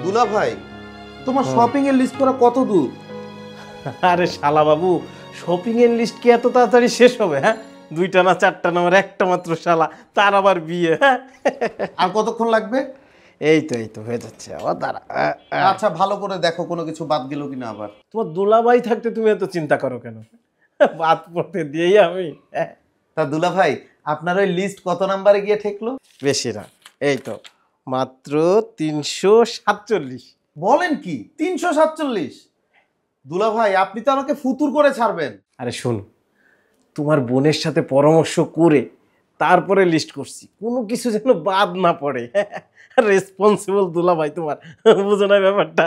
দুলা ভাই, তোমার শপিং এর লিস্ট করা কত দূর? আরে শালা বাবু, শপিং এর লিস্ট কি এত তাড়াতাড়ি শেষ হবে? হ্যাঁ, 2টা না 4টা না, আমার একটা মাত্র শালা, তার আবার বিয়ে। হ্যাঁ, আর কতক্ষণ লাগবে? এই তো হয়ে যাচ্ছে। আবার দাঁড়া। আচ্ছা, ভালো করে দেখো কোনো কিছু বাদ গেল কিনা আবার। তোমার দুলাভাই থাকতে তুমি এত চিন্তা করো কেন? বাদ পড়তে দিয়েই আমি। তা দুলা ভাই, আপনার ওই লিস্ট কত নাম্বারে গিয়ে ঠেকলো? বেশি না, এই তো মাত্র 347। বলেন কি, 347? দুলা ভাই, আপনি তো আমাকে ফুতুর করে ছাড়বেন। আরে শোনো, তোমার বোনের সাথে পরামর্শ করে তারপরে লিস্ট করছি, কোনো কিছু যেন বাদ না পড়ে। রেসপন্সিবল দুলাভাই তোমার, বুঝো না ব্যাপারটা?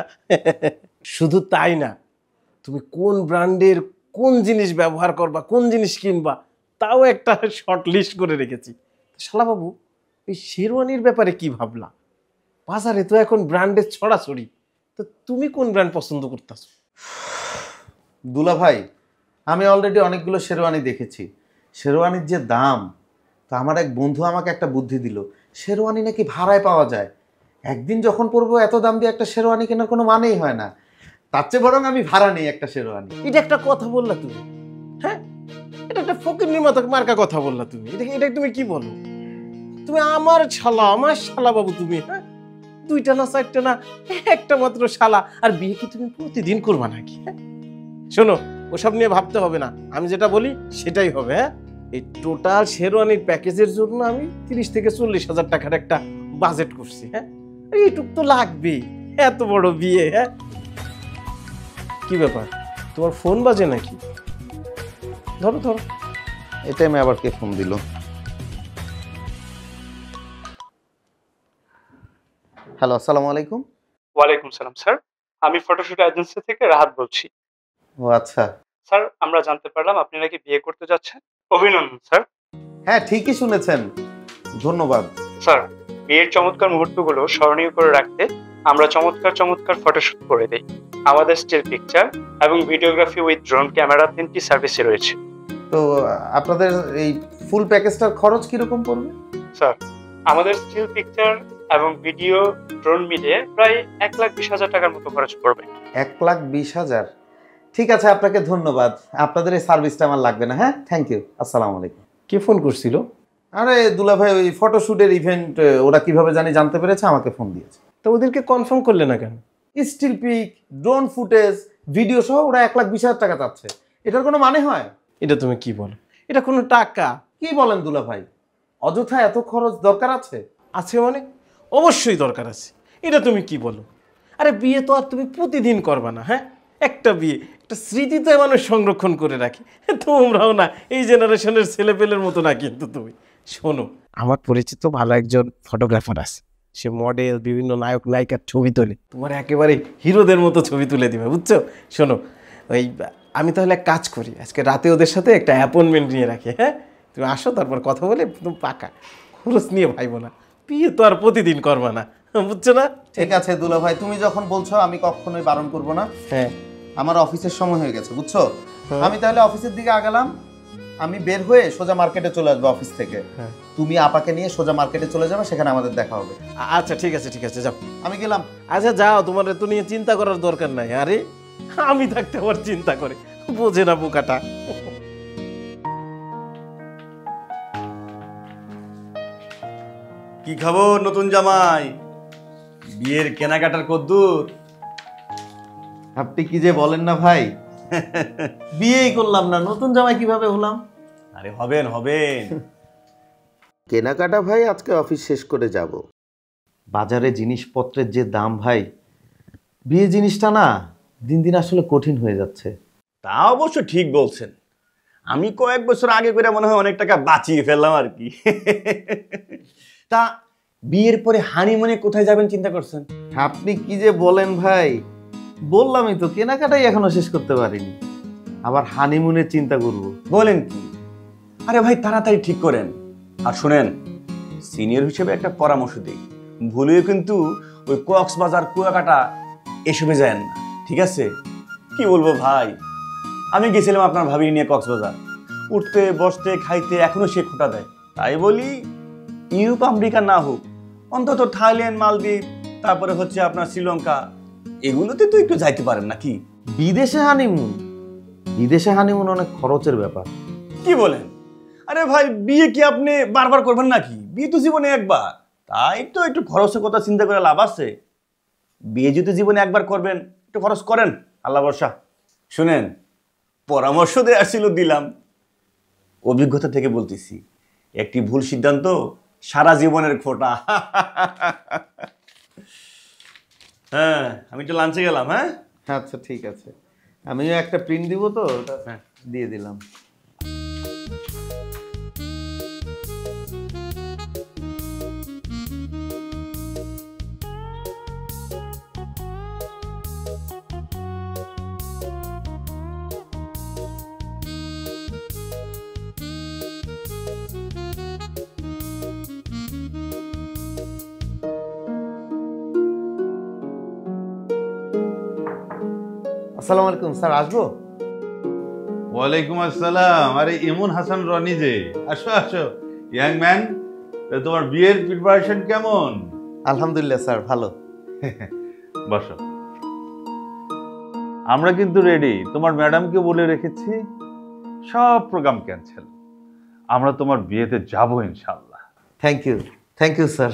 শুধু তাই না, তুমি কোন ব্র্যান্ডের কোন জিনিস ব্যবহার করবা, কোন জিনিস কিনবা, তাও একটা শর্ট লিস্ট করে রেখেছি। শালা বাবু, এই শেরওয়ানির ব্যাপারে কি ভাবলা? বাজারে তো এখন ব্র্যান্ডের ছড়াছড়ি, তো তুমি কোন ব্র্যান্ড পছন্দ করতেছো? দুলা ভাই, আমি অলরেডি অনেকগুলো শেরওয়ানি দেখেছি। শেরওয়ানির যে দাম, তো আমার এক বন্ধু আমাকে একটা বুদ্ধি দিল, শেরওয়ানি নাকি ভাড়ায় পাওয়া যায়। একদিন যখন পরবো, এত দাম দিয়ে একটা শেরওয়ানি কেনার কোনো মানেই হয় না। তার চেয়ে বরং আমি ভাড়া নেই একটা শেরওয়ানি। এটা একটা কথা বললা তুমি? হ্যাঁ, এটা একটা ফকিরনির মতো মার্কা কথা বললা তুমি। এটা তুমি কি বলো? তুমি আমার শালা বাবু তুমি। হ্যাঁ, 2টা না 4টা না, একটা মাত্র শালা। আর বিয়ে কি তুমি প্রতিদিন করবা নাকি? হ্যাঁ, শোনো, ওসব নিয়ে ভাবতে হবে না, আমি যেটা বলি সেটাই হবে। হ্যাঁ, এই টোটাল শেরওয়ানির প্যাকেজের জন্য আমি 30 থেকে 40 হাজার টাকার একটা বাজেট করছি। হ্যাঁ, এইটুক তো লাগবেই, এত বড় বিয়ে। হ্যাঁ, কি ব্যাপার, তোমার ফোন বাজে নাকি? ধরো ধরো। এই টাইমে আবার কে ফোন দিল? হ্যালো, আসসালামু আলাইকুম। ওয়ালাইকুম সালাম স্যার, আমি ফটোশুট এজেন্সি থেকে রাহাত বলছি। ও আচ্ছা। স্যার, আমরা জানতে পারলাম আপনি নাকি বিয়ে করতে যাচ্ছেন। অভিনন্দন স্যার। হ্যাঁ, ঠিকই শুনেছেন, ধন্যবাদ। স্যার, বিয়ের চমৎকার মুহূর্তগুলো স্মরণীয় করে রাখতে আমরা চমৎকার চমৎকার ফটোশুট করে দেই। আমাদের স্টিল পিকচার এবং ভিডিওগ্রাফি উইথ ড্রোন ক্যামেরা 3টি সার্ভিসে রয়েছে। তো আপনাদের এই ফুল প্যাকেজটার খরচ কিরকম পড়বে? স্যার, আমাদের স্টিল পিকচার এবং ভিডিও ড্রোন মিলিয়ে প্রায় 1,20,000 টাকার মতো খরচ পড়বে। 1,20,000? ঠিক আছে, আপনাকে ধন্যবাদ। আপনাদের এই সার্ভিসটা আমার লাগবে না। হ্যাঁ, থ্যাংক ইউ। আসসালামু আলাইকুম। কে ফোন করছিল? আরে দুলা ভাই, ওই ফটোশুটের ইভেন্ট ওরা কিভাবে জানতে পেরেছে, আমাকে ফোন দিয়েছে। তো ওদেরকে কনফার্ম করলে না কেন? Still pic, drone footage, video সহ ওরা 1,20,000 টাকা চাচ্ছে। এটার কোনো মানে হয়? এটা তুমি কি বলো? এটা কোনো টাকা? কি বলেন দুলা ভাই, অযথা এত খরচ দরকার আছে? আছে মানে অবশ্যই দরকার আছে। এটা তুমি কি বলো? আরে বিয়ে তো আর তুমি প্রতিদিন করবা না। হ্যাঁ, একটা বিয়ে, একটা স্মৃতি তো মানুষ সংরক্ষণ করে রাখে। তোমরাও না এই জেনারেশনের ছেলেপেলের মতো না কিন্তু তুমি। শোনো, আমার পরিচিত ভালো একজন ফটোগ্রাফার আছে, সে মডেল, বিভিন্ন নায়ক নায়িকার ছবি তোলে, তোমার একেবারে হিরোদের মতো ছবি তুলে দিবে, বুঝছো? শোনো, ওই আমি তাহলে এক কাজ করি, আজকে রাতে ওদের সাথে একটা অ্যাপয়েন্টমেন্ট নিয়ে রাখি। হ্যাঁ, তুমি আসো, তারপর কথা বলে একদম পাকা। খরচ নিয়ে ভাইবো না, বিয়ে তো আর প্রতিদিন করবা না, বুঝছো না? ঠিক আছে দুলা ভাই, তুমি যখন বলছো আমি কখনোই বারণ করবো না। হ্যাঁ, আমার অফিসের সময় হয়ে গেছে, বুঝছো? আমি তাহলে অফিসের দিকে আগালাম। আমি বের হয়ে সোজা মার্কেটে চলে আসবো অফিস থেকে। তুমি আপাকে নিয়ে সোজা মার্কেটে চলে যাবে, সেখানে আমাদের দেখা হবে। আচ্ছা ঠিক আছে, ঠিক আছে, যাও। আমি গেলাম। আচ্ছা যাও, তোমার তো নিয়ে চিন্তা করার দরকার নাই। আরে আমি থাকতে আবার চিন্তা করে, বোঝে না বোকাটা। কি খবর নতুন জামাই? বিয়ের কেনাকাটার কদ্দূর? আপনি কি যে বলেন না ভাই, বিয়েই করলাম না, নতুন জামাই কিভাবে হলাম? আরে হবেন হবেন। কেনাকাটা ভাই আজকে অফিস শেষ করে যাব। বাজারে জিনিসপত্রের যে দাম ভাই, বিয়ে জিনিসটা না দিন দিন আসলে কঠিন হয়ে যাচ্ছে। তা অবশ্য ঠিক বলছেন। আমি কয়েক বছর আগে করে মনে হয় অনেক টাকা বাঁচিয়ে ফেললাম আর কি। তা বিয়ের পরে হানিমুনে কোথায় যাবেন চিন্তা করছেন? আপনি কি যে বলেন ভাই, বললামই তো কেনাকাটাই এখনো শেষ করতে পারিনি, আবার হানিমুনের চিন্তা করব। বলেন কি? আরে ভাই তাড়াতাড়ি ঠিক করেন। আর শুনেন, সিনিয়র হিসেবে একটা পরামর্শ দিই, ভুলেও কিন্তু ওই কক্সবাজার কুয়াকাটা এসবে যায় না, ঠিক আছে? কি বলবো ভাই, আমি গেছিলাম আপনার ভাবি নিয়ে কক্সবাজার, উঠতে বসতে খাইতে এখনো সে খোটা দেয়। তাই বলি ইউরোপ আমেরিকা না হোক, অন্তত থাইল্যান্ড, মালদ্বীপ, তারপরে হচ্ছে আপনার শ্রীলঙ্কা, এগুলোতে তো একটু যাইতে পারেন নাকি? বিদেশে হানিমুন? বিদেশে হানিমুন অনেক খরচের ব্যাপার। কি বলেন? আরে ভাই, বিয়ে কি আপনি বারবার করবেন নাকি? বিয়ে তো জীবনে একবার, তাই তো একটু খরচের কথা চিন্তা করে লাভ আছে। বিয়ে যদি জীবনে একবার করবেন, একটু খরচ করেন, আল্লাহ ভরসা। শুনেন, পরামর্শ দেওয়ার ছিল দিলাম, অভিজ্ঞতা থেকে বলতেছি, একটি ভুল সিদ্ধান্ত সারা জীবনের খোটা। হ্যাঁ, আমি একটু লাঞ্চে গেলাম। হ্যাঁ আচ্ছা ঠিক আছে, আমিও একটা প্রিন্ট দিব তো, ওটা দিয়ে দিলাম। আসসালামু আলাইকুম স্যার, আসবো? ওয়ালাইকুম আসসালাম। আরে ইমন হাসান রনি যে, আসো আসো ইয়াং ম্যান, তোমার বিয়ের প্রিপারেশন কেমন? আলহামদুলিল্লাহ স্যার, ভালো। বসো। আমরা কিন্তু রেডি, তোমার ম্যাডামকে বলে রেখেছি, সব প্রোগ্রাম ক্যান্সেল। আমরা তোমার বিয়েতে যাব ইনশাল্লাহ। Thank you sir.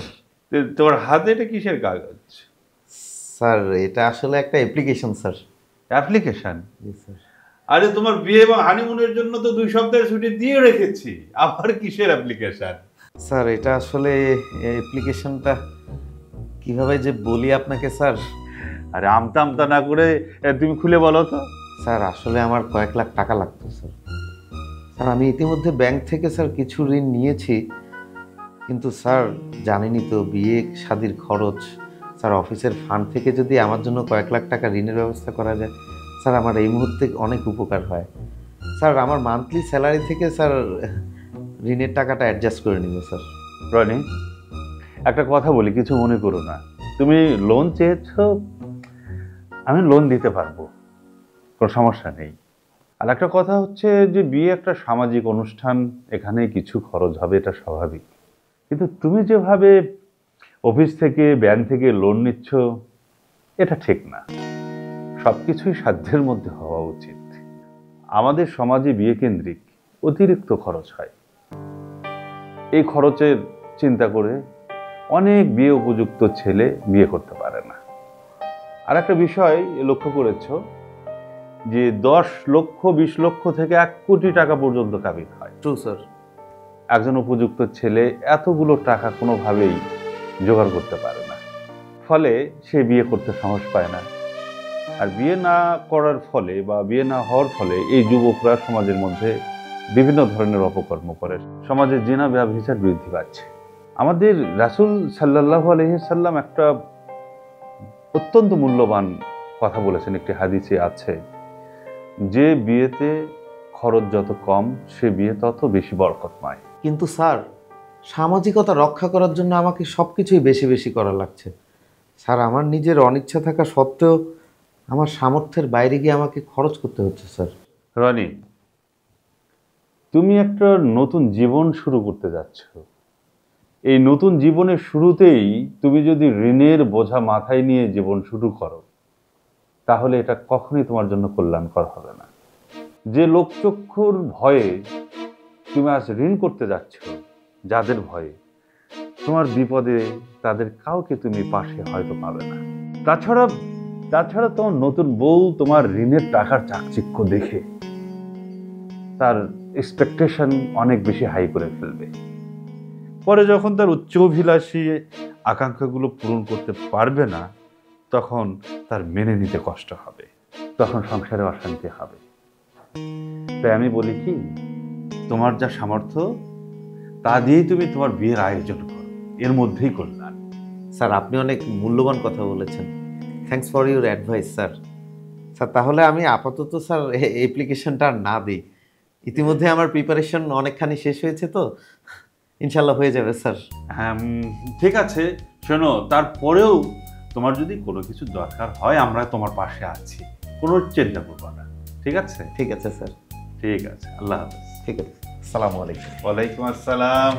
তোমার হাতে এটা কিসের কাগজ? স্যার এটা আসলে একটা অ্যাপ্লিকেশন স্যার। অ্যাপ্লিকেশন? জি স্যার। আরে তোমার বিয়ে এবং হানিমুনের জন্য তো 2 সপ্তাহের ছুটি দিয়ে রেখেছি, আবার কিসের অ্যাপ্লিকেশন? স্যার এটা আসলে অ্যাপ্লিকেশনটা কিভাবে যে বলি আপনাকে স্যার। আরে আমতা আমতা না করে তুমি খুলে বলো তো। স্যার আসলে আমার কয়েক লাখ টাকা লাগতো স্যার। স্যার আমি ইতিমধ্যে ব্যাংক থেকে স্যার কিছু ঋণ নিয়েছি, কিন্তু স্যার জানেনই তো বিয়ে শাদির খরচ। স্যার অফিসের ফান্ড থেকে যদি আমার জন্য কয়েক লাখ টাকা ঋণের ব্যবস্থা করা যায় স্যার, আমার এই মুহূর্তে অনেক উপকার হয়। স্যার আমার মান্থলি স্যালারি থেকে স্যার ঋণের টাকাটা অ্যাডজাস্ট করে নিব স্যার। রনি, একটা কথা বলি, কিছু মনে করো না। তুমি লোন চেয়েছো, আমি লোন দিতে পারবো, কোনো সমস্যা নেই। আর একটা কথা হচ্ছে যে বিয়ে একটা সামাজিক অনুষ্ঠান, এখানে কিছু খরচ হবে, এটা স্বাভাবিক। কিন্তু তুমি যেভাবে অফিস থেকে ব্যাংক থেকে লোন নিচ্ছ, এটা ঠিক না। সব কিছুই সাধ্যের মধ্যে হওয়া উচিত। আমাদের সমাজে বিয়ে কেন্দ্রিক অতিরিক্ত খরচ হয়। এই খরচের চিন্তা করে অনেক বিয়ে উপযুক্ত ছেলে বিয়ে করতে পারে না। আর একটা বিষয় লক্ষ্য করেছো যে 10 লক্ষ 20 লক্ষ থেকে 1 কোটি টাকা পর্যন্ত কাবিন হয়। True sir. একজন উপযুক্ত ছেলে এতগুলো টাকা কোনোভাবেই জোগাড় করতে পারে না, ফলে সে বিয়ে করতে সাহস পায় না। আর বিয়ে না করার ফলে বা বিয়ে না হওয়ার ফলে এই যুবকরা সমাজের মধ্যে বিভিন্ন ধরনের অপকর্ম করে, সমাজে জিনা ব্যভিচার বৃদ্ধি পাচ্ছে। আমাদের রাসূল সাল্লাল্লাহু আলাইহি সাল্লাম একটা অত্যন্ত মূল্যবান কথা বলেছেন, একটি হাদিসে আছে যে বিয়েতে খরচ যত কম সে বিয়ে তত বেশি বরকতময়। কিন্তু স্যার সামাজিকতা রক্ষা করার জন্য আমাকে সব কিছুই বেশি বেশি করা লাগছে স্যার। আমার নিজের অনিচ্ছা থাকা সত্ত্বেও আমার সামর্থ্যের বাইরে গিয়ে আমাকে খরচ করতে হচ্ছে স্যার। রনি, তুমি একটা নতুন জীবন শুরু করতে যাচ্ছ। এই নতুন জীবনের শুরুতেই তুমি যদি ঋণের বোঝা মাথায় নিয়ে জীবন শুরু করো, তাহলে এটা কখনোই তোমার জন্য কল্যাণকর হবে না। যে লোকচক্ষুর ভয়ে তুমি আজ ঋণ করতে যাচ্ছ, যাদের ভয়ে তোমার বিপদে তাদের কাউকে তুমি পাশে হয়তো পাবে না। তাছাড়া তোমার নতুন বউ তোমার ঋণের টাকার চাকচিক্য দেখে তার এক্সপেকটেশন অনেক বেশি হাই করে ফেলবে। পরে যখন তার উচ্চাভিলাষী আকাঙ্ক্ষাগুলো পূরণ করতে পারবে না, তখন তার মেনে নিতে কষ্ট হবে, তখন সংসারে অশান্তি হবে। তাই আমি বলি কি, তোমার যা সামর্থ্য তা দিয়েই তুমি তোমার বিয়ের আয়োজন করো, এর মধ্যেই কল্যাণ। স্যার আপনি অনেক মূল্যবান কথা বলেছেন, thanks for your advice sir. Sir তাহলে আমি আপাতত স্যার অ্যাপ্লিকেশনটা না দিই, ইতিমধ্যে আমার প্রিপারেশন অনেকখানি শেষ হয়েছে, তো ইনশাল্লাহ হয়ে যাবে স্যার। হ্যাঁ ঠিক আছে। শোনো, তারপরেও তোমার যদি কোনো কিছু দরকার হয় আমরা তোমার পাশে আছি, কোনো চিন্তা করবো না। ঠিক আছে? ঠিক আছে স্যার। ঠিক আছে, আল্লাহ হাফেজ। ঠিক আছে, আসসালামু আলাইকুম। ওয়ালাইকুম আসসালাম।